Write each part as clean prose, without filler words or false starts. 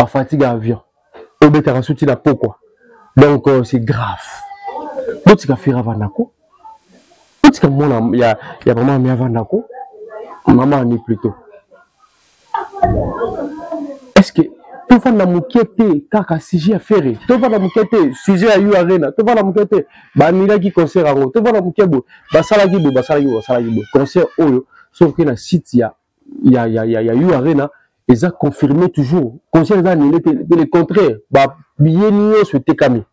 fatigue avion. Au bétara souti la peau quoi. Donc c'est grave. D'autres qui fait Ravanako. D'autres qui il y a vraiment mis Ravanako. Maman ni plutôt. Est-ce que tu vas la moquette kaka sujet à faire? Tu vas la moquette sujet à you arena. Tu vas la moquette banila qui concert à tu vas la moquette basala qui concert oyo sauf que la site il y a you arena. Ils ont confirmé toujours. Conseil le contraire. Bah, bien nous souhaiter kami.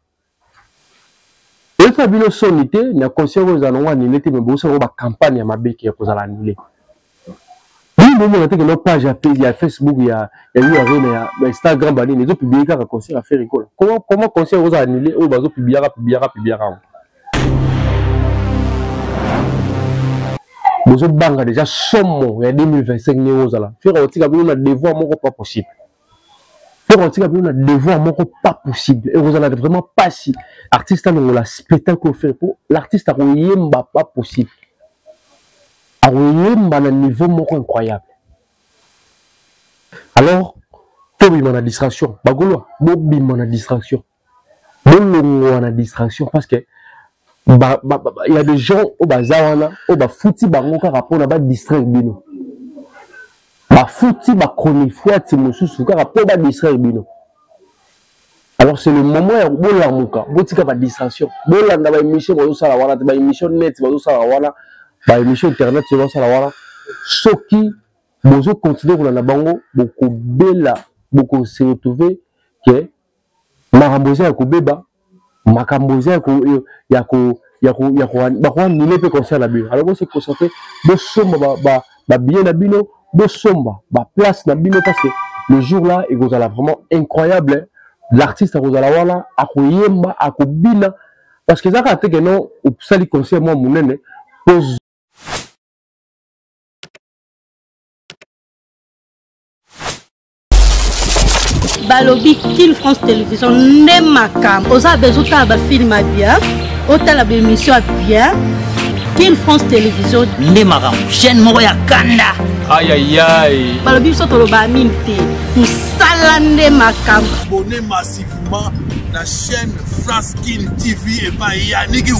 Et ça bien sonité, il y a conseil aux annonceurs ni l'été mais bon ça va campagne à ma bec qui est pour l'annuler. Oui, mais on a que nos pages il y a Facebook, il y a il y a Instagram, bah les autres publier car conseil à faire école. Comment conseil aux annuler ou bah autres publier. Nous avons déjà somme il y a 2025 euros là. Faire un petit peu de devoir mon pas possible. Faire un petit peu de devoir mon pas possible. Et vous en avez vraiment pas si artiste a le spectacle fait pour l'artiste a pas possible. A un niveau mon incroyable. Alors, tout le monde a distraction. Bagolo, bobi mon distraction. Bon a distraction parce que il y a des gens au bazawana au ba fouti bango ka rapport na ba distraire bino ba fouti ba konifua timosusu ka rapport ba distraire bino. Alors c'est le moment où bola muka botika ba distraction bola na ba émission bozo sala wana ba émission net bozo sala wana ba émission internet bozo sala wana soki bozo continuer pour na bango beaucoup bela beaucoup se retrouver que maramboza ya kobeba makamboza ya ko ni pe concert la bino. Alors on se concentrer de somba ba bien na bino de somba ba place na bino parce que le jour là il vous a vraiment incroyable. L'artiste a vous a la wala a koyemba a kobina parce que ça ka te que non au sali concert moi munene pose Balobi King France Télévision ne makam oza bezuta ba film bien otala ba émission bien King France Télévision ne makam chaîne moko ya kanda aïe aïe aïe balobi so to ba minte tout sala ne makam abonnez massivement la chaîne France King TV et pas Yannick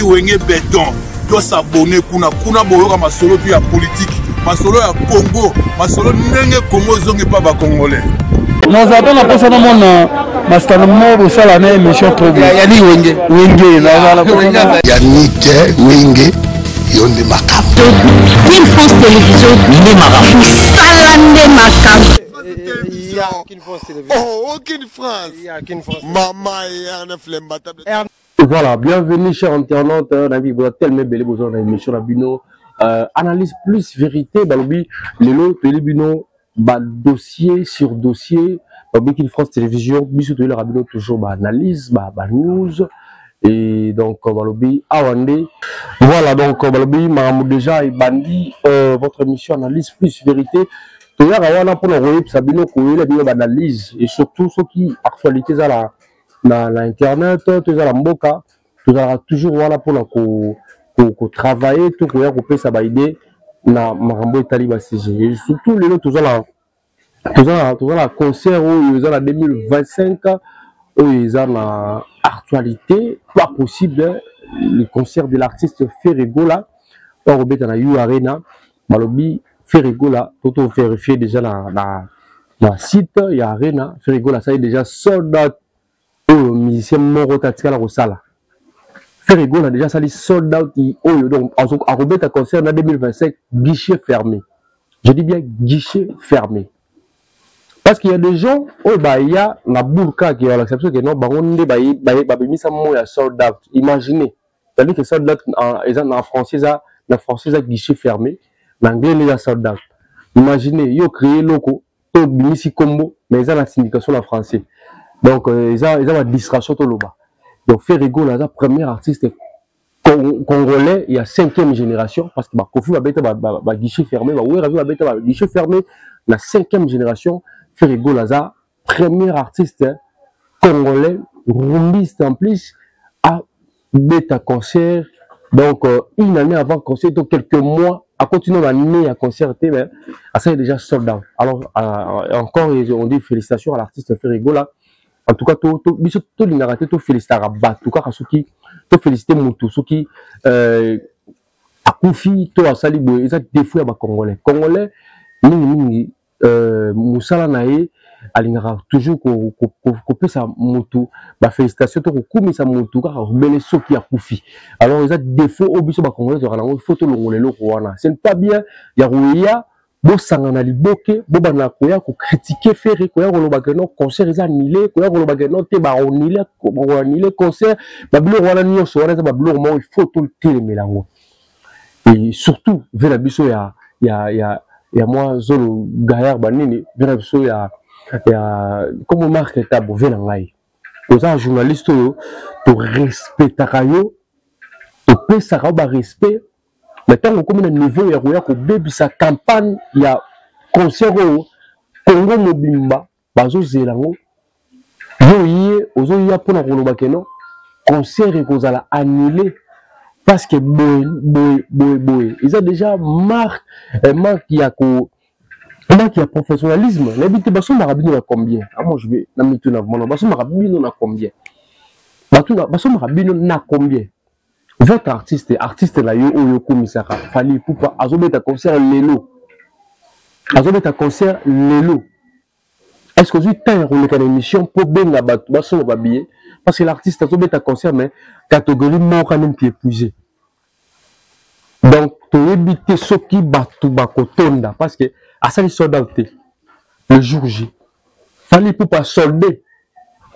Wenge béton doit s'abonner kuna boyoka masolo puis ya politique masolo ya Congo masolo ndenge Congo zongi pa ba congolais nous attendons la personne mon master mo sala na émission trop bien Yannick Wenge na la Yannick Wenge yonde makam King France Télévision ne makam sala ne makam King France maman et un flemme batable. Voilà, bienvenue chers internautes, vous avez tellement belle besoin d'une émission la bino analyse plus vérité balobi lelo telebino ba dossier sur dossier balobi King France Télévision biso to la bino toujours ba analyse ba news et donc balobi awande voilà donc balobi mamu déjà et bandi votre émission analyse plus vérité to ya wana pour le royaume sabino ko la bino ba analyse et surtout ceux qui actualité za la na internet tout ça la mboka tout ça toujours voilà pour travailler tout pour couper sa idée na marambo etali ba CG et surtout les tout ça la concert où ils ont la 2025 où ils ont la actualité pas possible le concert de l'artiste Ferregola au Robert na You Arena balobi Ferregola tout vérifier déjà la site il y a Arena Ferregola ça est déjà sold out musicien moro tatika rosala Ferregola a déjà sali sold out donc à Robert concert en 2025 guichet fermé. Je dis bien guichet fermé parce qu'il y a des gens il y a la bourka qui a l'acception que non baronde mis ça mo ya sold out. Imaginez c'est-à-dire que sold out en français ça guichet fermé en anglais il y a sold out. Imaginez yo créer loco to bimisi combo mais ça la syndication en français. Donc, ils ont la distraction tout le bas. Donc, Ferregola, la première artiste congolais, il y a 5e génération, parce que Kofi va guichet fermé, va guichet fermé, la 5e génération, Ferregola, la première artiste congolais, rumbiste en plus, à bêta concert. Donc, une année avant concert, donc quelques mois à continuer l'année à concerter, mais ça est déjà sold out. Alors, encore, on dit félicitations à l'artiste Ferrigola. En tout cas, tout l'inaraté, tout féliciter à Rabat, tout cas, qui, tout féliciter Moutou, ceux qui, à Koufi, tout à Salibou, ils ont des fois à Congolais. Congolais, Moussala Nae, alingara toujours couper sa moto, bah félicitations to koumi sa moto car belé soki a Koufi. Alors ils ont des fois au biso ba Congolais de ralango photo longolé lo wana. C'est pas bien, ya rouya bo sangana liboke bo bana koya ko critiquer faire koya ko loba que non concert ils annulé koya ko loba que non te ba annulé concert ba blo wana nyonso wana ba blo mo il faut tout le temps melango. Et surtout vers la biso ya moi zolo gaillard banini vers la biso ya comme marque tabo vela ngai oza un journaliste to respectaka yo to pesaka ba respect mais tant comme na niveau ya koya ko bebisa campagne ya concert Congo mobimba bazo zelango yo yé ozo ya pona koloba keno concert ekozala annulé parce que boy ils ont déjà marque ya ko il y a professionnalisme. L'habitude, baso marabino na combien? Ah moi je vais na mitu na mono. Baso marabino na combien? Baso marabino na combien? Votre artiste la yo komisaka fali poupa azobeta concert lelo. Azobeta concert lelo. Est-ce que vous avez une émission pour benga baso babiye? Parce que l'artiste azobeta concert mais catégorie mort quand même qui épuisé. Donc to éviter ce qui batu bakotonda parce que à ça, il soldat le jour J. Fallait pour pas solder.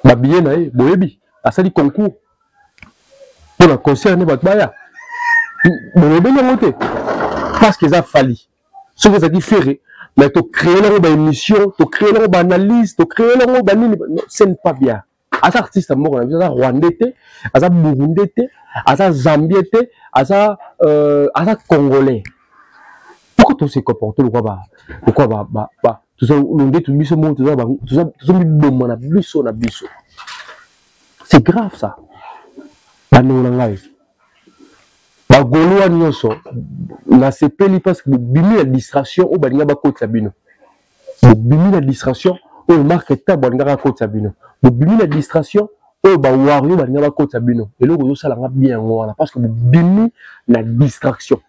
Ma bien, boyebi. À ça, il concours. Pour la concerne, Batbaya. Boyebi, non, parce qu'ils ont fallu. Ce que vous avez dit, ferré. Mais tu crées leur émission, tu crées leur analyse, tu crées leur banine. Non, ce n'est pas bien. À ça, artiste, mort, à ça, Rwandais, à ça, Burundais, à ça, Zambie, à ça, Congolais. Pourquoi tu se comportes pourquoi tout ça tout biso mo tout ça mi na biso c'est grave ça bano na ngai ba golo nyonso na sepeli parce que bimi la distraction o baninga ba kota bino bimi la distraction o marque ta baninga ba kota bino bimi la distraction o ba wario baninga ba kota bino et loko yo sala nga bien ngwana parce que bimi la distraction.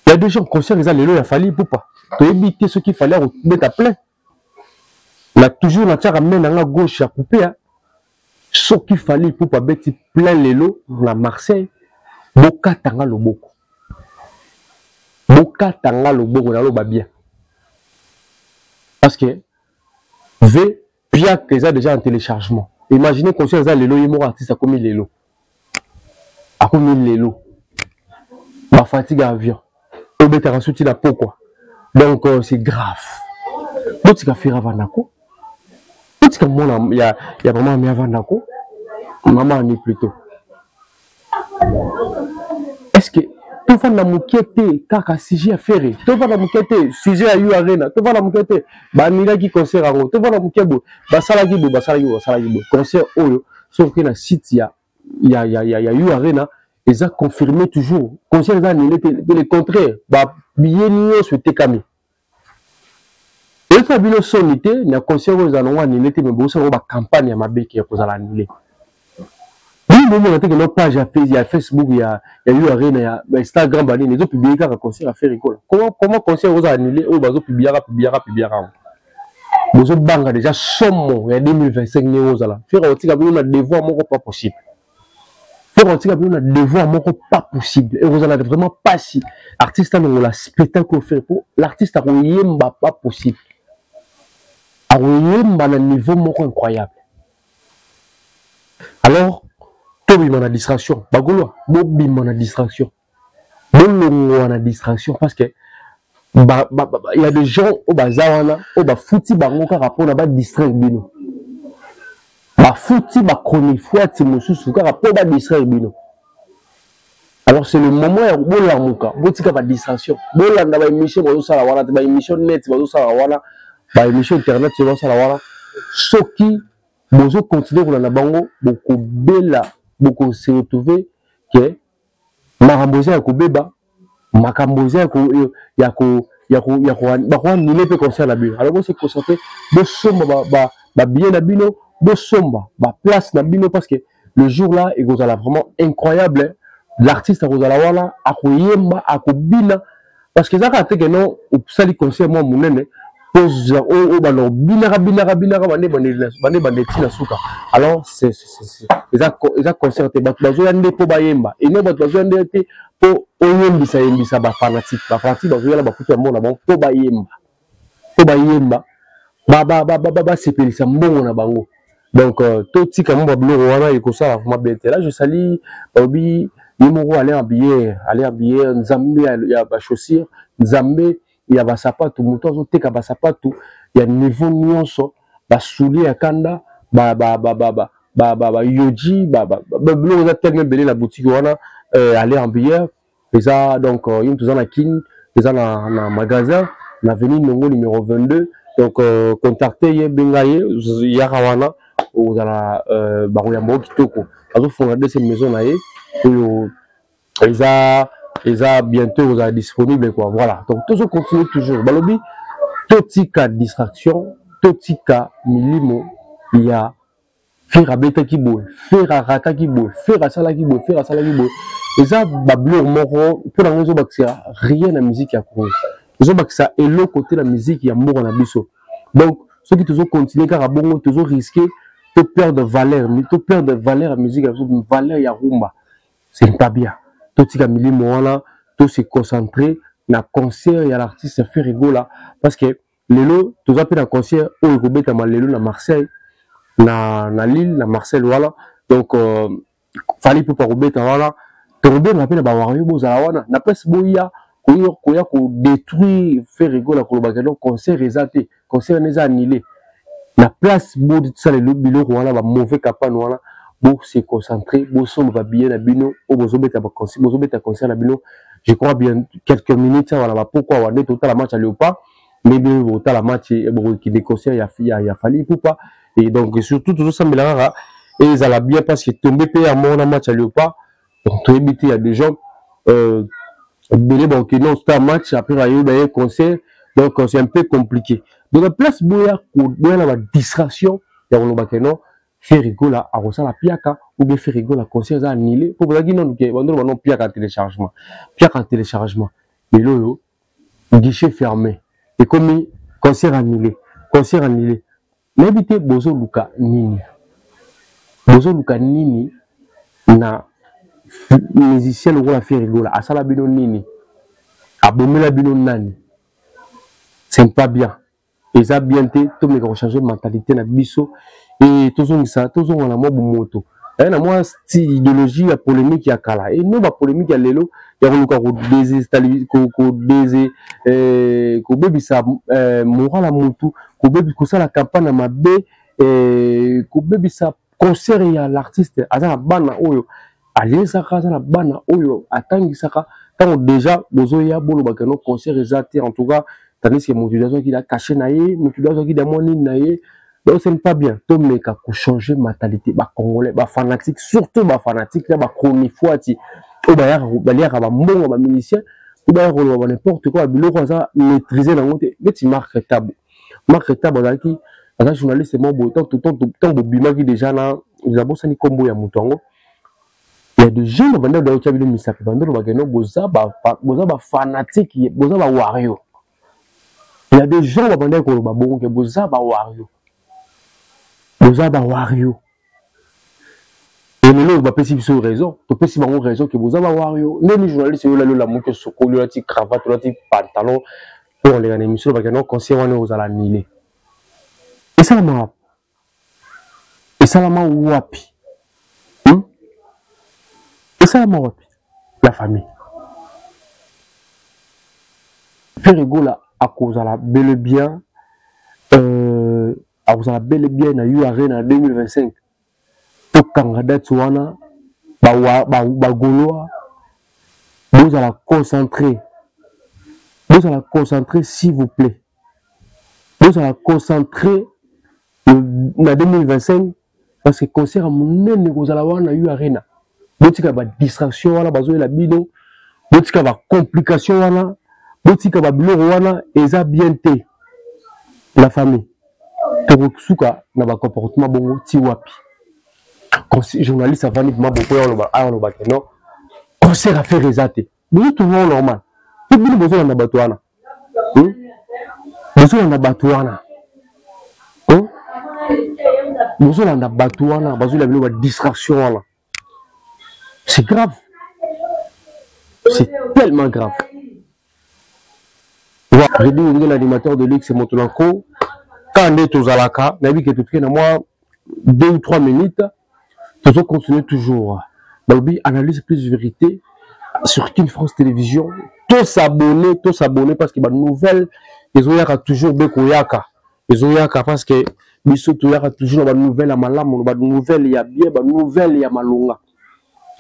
Il y a des gens conscients qu'ils ont les lois, il a fallu pour pas. Tu éviter ce qu'il fallait mettre à plein. Il a toujours la tchara main à gauche à couper. Ce qu'il fallait pour pas mettre plein les lots à Marseille. Boka tanga le boko. Boka tanga le boko dans le bien. Parce que V, bien qu'ils ont déjà un téléchargement. Imaginez conscients qu'ils ont les lots, ils sont artistes à combien les lots. À combien les lots. Ma fatigue à avion. Donc c'est grave. D'autres qui fait Ravandako. D'autres qui il y a vraiment mis Ravandako. Maman n'est plutôt. Est-ce que tu vas la mouquette car si à faire? Tu vas la mouquette si à eu arena. Tu vas la mouquette. Banira qui concert à tu vas la mouquette. Basalagi. Concert oyo. Sauf que la site il y a eu arena. Ils ont confirmé toujours. Concert ils ont annulé le contraire. Bah bien nié souhaité kami. Et ça bien sonité, il y a concert ils ont annulé mais bon ça va campagne à ma béque qui a posé l'annulé. Oui, bon on a que notre page il y a Facebook, il y a eu arena, il y a Instagram banni, les autres publiés car concert à faire rigole. Comment concert ils ont annulé au bazo publiera. Vous banga déjà somme il y a 2025 néo là. Faire aussi que on a devoir mon pas possible. On a devoir pas possible et vous en avez vraiment pas si artiste a le spectacle fait pour l'artiste a pas possible a un niveau incroyable. Alors tout bim na distraction bagolo bim na distraction bolongo na distraction parce que il y a des gens au bazawana au ba fouti bango ka rapport na ba distraire bino. Fouti ba konifua timosusu kaka po ba distraire bino. Alors c'est le moment ya bola muka botika ba distraction bolanda ba émission bozo sala wana ba émission net bozo sala wana ba émission internet bozo sala wana soki bozo continuer kolanda bango boko bela boko se retrouver que maramboza ya kobeba makamboza ya ko nile pe concert na bino alors c'est concentré de somba ba bien na bino de somba ba place na bino parce que le jour là il vous a vraiment incroyable l'artiste a vous a la wala akoyemba akobina parce que ça ka te que non au sali concert moi munene pose o balo binara bande tina suka alors c'est ça concert te bazo yande po bayemba et non bazo yande te po oyembisa ba fanatique bazo yala ba futu mona bon po bayemba ba sepelisa mbongo na bango donc tout tika mo bablo wana ikosa vraiment bien là je salue obi yimoko aller habiller nzambe ya ba chaussures nzambe ya ba sapato muto zo teka ba sapato ya niveau nyonso ba soulier ya kanda ba yoji blo za tellement belé la boutique wana aller habiller ça donc yim tous na king ça na magasin na avenue Nongo numéro 22 donc contacter ye bengaye ya rawana ozala baroya mo kitoko azo fondre de ces maisons na ye oyo eza bientôt vous êtes disponible quoi voilà donc tout ça continue toujours balobi totika distraction totika milimo il y a faire abeta ki boy faire arata ki boy faire asala ki boy eza bablur moko pour dans zo bakisa rien na musique ya Congo zo bakisa et le côté la musique ya moko na biso donc ceux qui toujours continuer car bongo toujours risquer de perdre valeur mais to perdre valeur la musique ya valeur ya rumba c'est pas bien totika milimo wana to se concentrer na concert ya l'artiste fait rigola parce que lelo toza pe na concert o ekobeta malelo na Marseille na Lille na Marseille voilà donc fallait peut pas robeta voilà tomber na pe na ba wario bozala wana na place boya koya ko détruire fait rigola ko ba donc concert ezate concert neza annulé na place bo ça le biloko wana ba mauvais capane wana bo se concentrer bo somba va bien na bino o bozobeta concert na bino je crois bien quelques minutes voilà ba pourquoi on est total match à Léopard mais bien total la match qui des concerts ya fallu pour pas et donc surtout toujours ça melara et ils allaient bien parce que tomber payé à mon match à Léopard donc tout éviter il y a des gens belé bon qui non c'est un match après il y a un concert donc c'est un peu compliqué donc la place boya la distraction ya on ba non faire rigola à la piaka ou bien faire rigola concert ça annulé pour vous dire non que on piaka téléchargement mais là guichet fermé et comme concert annulé mais éviter bozo luka nini na musicien le la faire rigola à sala bino nini abomela bino nani c'est pas bien et ça bien tout mais changer mentalité na biso et toujours on a moi moto et na moi style idéologie la polémique ya kala et non la polémique ya lelo ya ko déstabiliser ko bebisa moral la mutu ko bebi ko sala campagne mabe ko bebisa concert ya l'artiste azana bana oyo aliesa na bana oyo atangisaka tant déjà bozo ya bolo bakano concert exacté en tout cas tandis que motivation qui a caché naie motivation qui demande naie donc c'est pas bien to meka ko changer mentalité ba congolais ba fanatique surtout ba fanatique ba chronofoati o ba ya ba mbongo ba musicien o ba ya ko n'importe quoi biloko ça maîtriser na ngote beti Marc Tabo qui un journaliste mon beau tant bobima qui déjà na zabo sani kombo ya mutongo il y a des gens qui vendent dans le misapi vendent ba geno boza ba fanatique boza ba wario il y a des gens qui vendent ko ba bongo ke boza ba wario et nous va passer sur raison to passer bango raison que boza ba wario les journalistes yo la moke sokolo la ti cravate la ti pantalon pour les émissions ba geno conseil wana aux ala nile et ça la wapi la famille faire rigola à cause de la bel et bien à cause de la bel et bien na URN en 2025 to Canada tuana ba goloa vous allez concentrer s'il vous plaît vous allez concentrer na 2025 parce que concert à mon vous allez voir na URN botika ba distraction wala bazo la bino botika ba complication wana botika ba biloko wana eza bien te la famille tokosuka na ba comportement bongo ti wapi journaliste avandi ma boko ya oloba ke non concert à faire ezate mais tout le normal tout le besoin na bato wana besoin na bato wana besoin na bato wana besoin la distraction wana c'est grave. C'est tellement grave. J'ai dit au l'animateur de Ligue, c'est Motolanko. Quand on est aux Alaka, on a vu que tout à moi 2 ou 3 minutes, tout continue toujours. Balobi analyse plus vérité sur King France Télévision. Tous s'abonner parce que les nouvelles, ils ont toujours Bekoyaka. Ils ont yaka parce que Bissot toujours des nouvelles à Malam, des nouvelles il y a bien, des nouvelles il y a Malonga.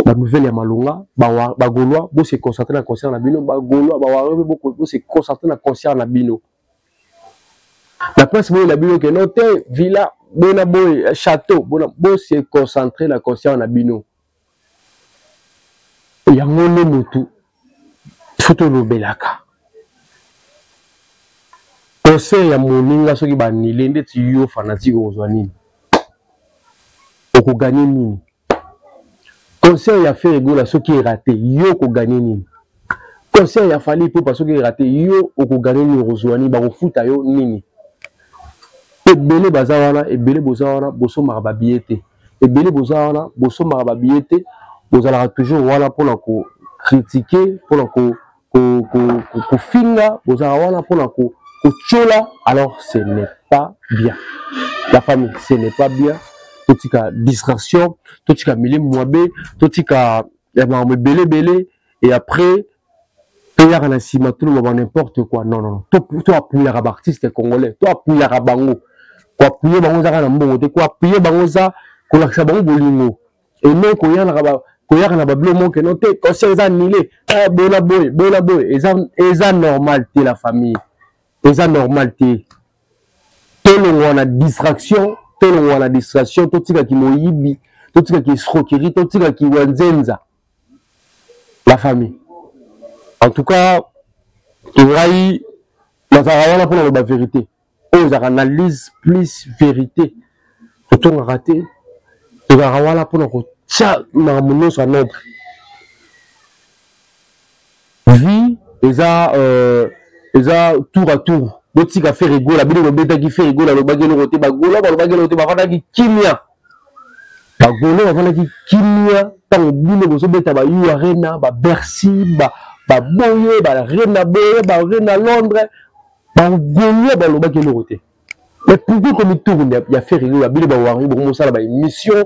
La nouvelle ya malonga ba Gaulois bo se concentrer na concert na bino ba Gaulois ba warewe bo se concentrer na concert na bino la place bo la bino que noté villa bona boy château bona bo se concentrer na concert na bino ya ngone mutu photo lobelaka concert ya moninga soki ba nilende ti yo fanatique ozwa nini oko gagner nini. Conseil à faire égaux à ceux qui est raté, yo ko gagner nini. Conseil à fallu pour parce que est raté, yo ko gagner ni rozwani ba ko futa yo nini. Ebele bazawana, ebele bozawana, boso marababiete. Ebele bozawana, boso marababiete, bozala toujours voilà pour la ko critiquer, pour la ko finga, bozala voilà pour la ko chola, alors ce n'est pas bien. La famille, ce n'est pas bien. Totika distraction, totika mili mwabe, totika belé et après payar à la cima tout le monde n'importe quoi. Non. Toi appuyer à artiste congolais, toi appuyer à bango, quoi appuyer bango za na mbongo, quoi appuyer bango za ko la bango bolingo. Et non ko ya na bablo mo que non te conseil za nilé. Ah bona boy, eza normalité la famille. Eza normalité. Tout le monde a distraction. Tout le monde a distraction, tout ce qui moyibi, tout ce qui est escroquerie, tout ce qui est wanzenza. La famille. En tout cas, il y a pour la vérité. On analyse plus vérité. Tout on a raté. Il y a pour la sur notre vie. Ils ont tour à tour. Boti ka fait rigolo, la bino beta qui fait rigolo, le bagelo roté, bagolo, le bagelo roté, bagolo qui kimia. Bagolo, bagolo qui kimia, tant bino boso beta ba yu arena, ba Bercy, ba Boye, ba Rena Boye, ba Rena Londres, ba Golo, ba le bagelo roté. Mais pourquoi comme il tourne, il y a fait rigolo, la bino ba wari, bon ça ba émission,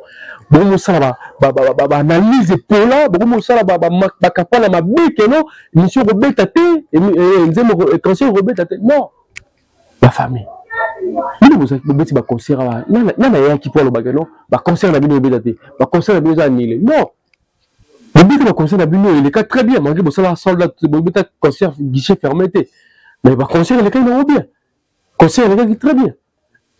bon ça ba analyse pour là, bon ça ba capable ma bête non, émission robeta té, et conseil robeta té, non. La famille. Vous avez un concert. Non, qui pour le bagano. Un concert na bino obédate. Un concert na bino annulé. Non. Le but de concert na bino, il est très bien. Malgré que ça soldat, un concert guichet fermé. Mais un concert, il est quand même bien. Concert, il est très bien.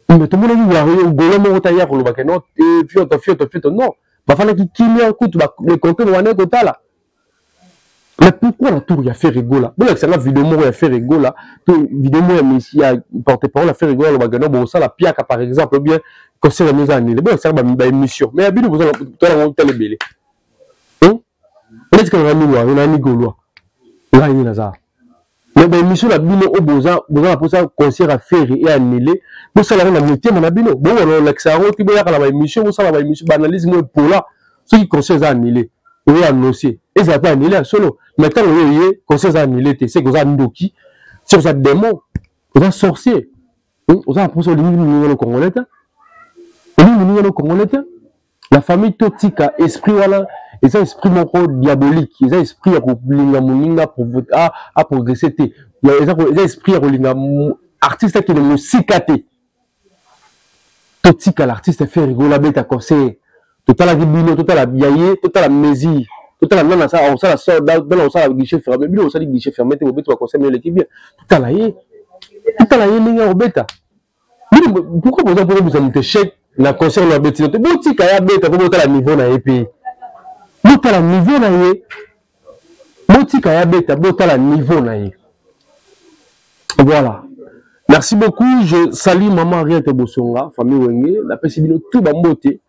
Mais tout le monde a dit, Golo mon tailleur pour le bagano. Et fioto. Non. Il fallait qu'il y ait un coup de le compter dans un côté là. Mais pourquoi la tour il a fait rigola? Bon, c'est la vidéo il a fait rigola. Vidéo il a porté parole a fait rigola le bagano. Bon, ça la piaka par exemple, bien concert la maison annulée. Bon, c'est une émission. Mais habitude vous allez tout télé belé. On est qu'on a mis noir, on a mis gaulois. Là il y a ça. Mais émission la bino au boza pour ça concert à faire et annulé. Bon, ça la on a mis mon abino. Bon, on l'exaro qui bien la émission, ça la émission banalise moi pour là. Ceux qui concert annulé. On a annoncé. Et ça n'a pas annulé solo. Maintenant, on a conseil annulé. C'est que vous avez Ndoki. C'est que vous avez démon. Vous avez sorcier. Vous avez appris sur les millions congolais. La famille Totika, esprit, voilà. Ils ont esprit mon rôle diabolique. Ils ont esprit à progresser. Ils ont esprit à artiste qui est le cicaté. Totika, l'artiste fait rigoler bête à conseil. Tout à la bino, tout à la biaye, tout à la mesure, tout à la nana, ça, on la sort dans la guichet fermé, bino, on s'est dit guichet fermé, tu vas conseiller l'équipe bien. Tout à la yé, n'inga au bêta. Pourquoi vous avez besoin de chèque, la concert, la bêtise, tu boutique à la bêta, vous montez à la niveau, na pays. Vous à la niveau, na yé. Motika ya beta bota la niveau naïe. Voilà. Merci beaucoup. Je salue maman Henriette Bosonga, famille Wenge. La possibilité tout bamboté.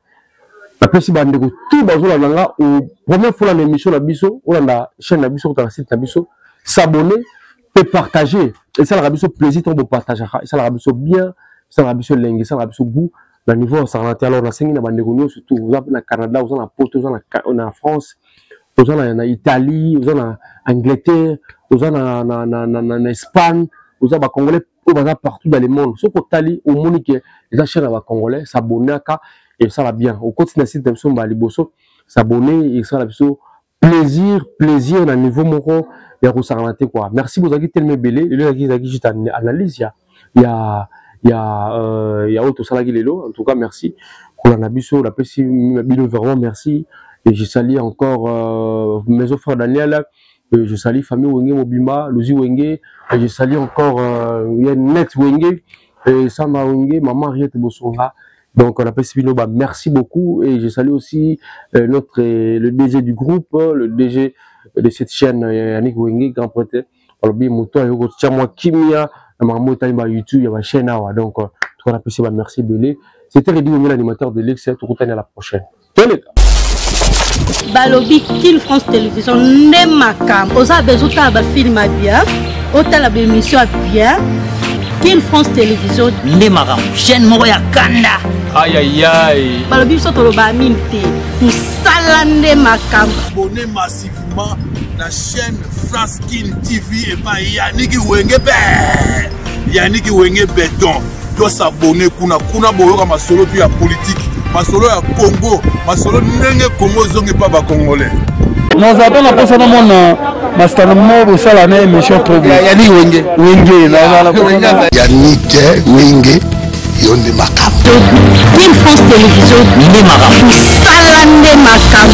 La possibilité tout bazola langa au première fois l'émission la biso, ou la chaîne la biso, la site la biso, s'abonner et partager. Et ça la biso plaisir de partager. Et ça la biso bien, ça la biso lengue, ça la biso goût. Le niveau ça la alors la scène na bandegonion surtout vous avez na Canada, vous avez na Porto, vous avez na France, vous avez na Italie, vous avez na Angleterre, vous avez na Espagne, vous avez Congolais partout dans le monde. Ce qu'on tali au monde que les chaînes à Congolais s'abonner à et ça va bien. Au continent site de Baliboso s'abonner et ça la plaisir dans le niveau moro et resarnaté quoi. Merci vous avez tellement belé, les gens qui juste analyse il y a autre salagi lelo en tout cas merci pour la biso la petit bilo vraiment merci et je salue encore mes frères Daniel, je salue famille Wenge Mobimba, Luzi Wenge, et je salue encore Net Wenge et Samba Wenge, maman Henriette Bosonga. Donc on a petit bilo merci beaucoup et je salue aussi le DG du groupe, le DG de cette chaîne Yannick Wenge grand prêtre alors bien moto yoko tchamwa kimia maman taïba YouTube il y a ma chaîne là donc tout on a petit merci belé. C'était Reddy Wenge l'animateur de l'excès tout à la prochaine. Balobi Kin France Télévision Nemakam oza bezuta ba film bien otala ba émission bien Kin France Télévision Nemakam chaîne moko ya kanda aïe aïe aïe Balobi so to ba minte musala Nemakam abonnez massivement la chaîne France Kin TV et pas Yannick Wenge béton doit s'abonner kuna boyoka masolo puis ya politique masolo ya Congo masolo ndenge Congo zonge pa ba congolais Nous avons la personne Master Mo sala na émission trop bien. Yannick Wenge Yannick Wenge yonde makam. Kin France Télévision Nemakam musala Nemakam